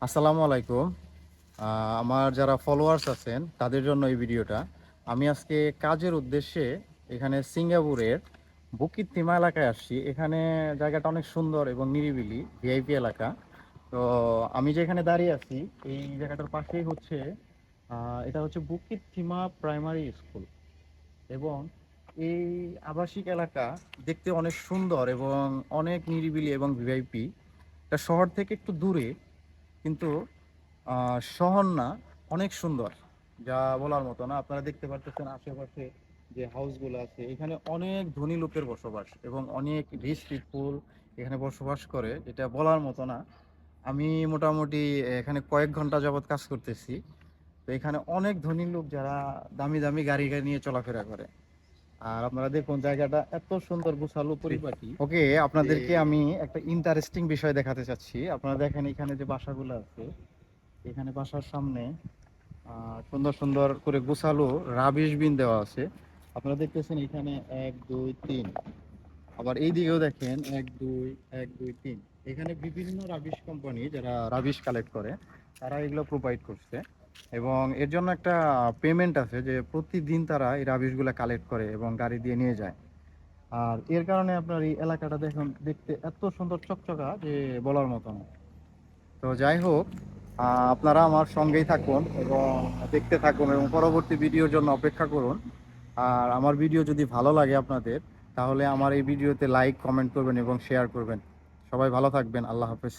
আসসালামু আলাইকুম। আমার যারা ফলোয়ার্স আছেন তাদের জন্য এই ভিডিওটা। আমি আজকে কাজের উদ্দেশ্যে এখানে সিঙ্গাপুরের বুকিত তিমা এলাকায় আসছি। এখানে জায়গাটা অনেক সুন্দর এবং নিরিবিলি ভিআইপি এলাকা। তো আমি যেখানে দাঁড়িয়ে আছি এই জায়গাটার পাশেই হচ্ছে এটা হচ্ছে বুকিত তিমা প্রাইমারি স্কুল এবং এই আবাসিক এলাকা দেখতে অনেক সুন্দর এবং অনেক নিরিবিলি এবং ভিআইপি। এটা শহর থেকে একটু দূরে, কিন্তু শহর না, অনেক সুন্দর, যা বলার মতো না। আপনারা দেখতে পারতেছেন আশেপাশে যে হাউসগুলো আছে, এখানে অনেক ধনী লোকের বসবাস এবং অনেক রিচ পিপুল এখানে বসবাস করে, এটা বলার মতো না। আমি মোটামুটি এখানে কয়েক ঘন্টা যাবৎ কাজ করতেছি। তো এখানে অনেক ধনী লোক যারা দামি দামি গাড়ি গাড়ি নিয়ে চলাফেরা করে। আর আপনারা দেখুন জায়গাটা এত সুন্দর গোছালো পরিপাটি। ওকে, আপনাদেরকে আমি একটা ইন্টারেস্টিং বিষয় দেখাতে চাচ্ছি। আপনারা দেখেন এখানে যে বাসাগুলো আছে, এখানে বাসার সামনে সুন্দর সুন্দর করে গোছালো রাবিশ বিন দেওয়া আছে। আপনারা দেখতেছেন এখানে 1 2 3, আবার এই দিকেও দেখেন 1 2 1 2 3। এখানে বিভিন্ন রাবিশ কোম্পানি যারা রাবিশ কালেক্ট করে তারা এগুলো প্রোভাইড করছে এবং এর জন্য একটা পেমেন্ট আছে যে প্রতিদিন তারা এই রাবিশগুলো কালেক্ট করে এবং গাড়ি দিয়ে নিয়ে যায়। আর এর কারণে আপনার এই এলাকাটা দেখুন, দেখতে এত সুন্দর চকচকা যে বলার মতো না। তো যাই হোক, আপনারা আমার সঙ্গেই থাকুন এবং দেখতে থাকুন এবং পরবর্তী ভিডিওর জন্য অপেক্ষা করুন। আর আমার ভিডিও যদি ভালো লাগে আপনাদের, তাহলে আমার এই ভিডিওতে লাইক কমেন্ট করবেন এবং শেয়ার করবেন। সবাই ভালো থাকবেন। আল্লাহ হাফেজ।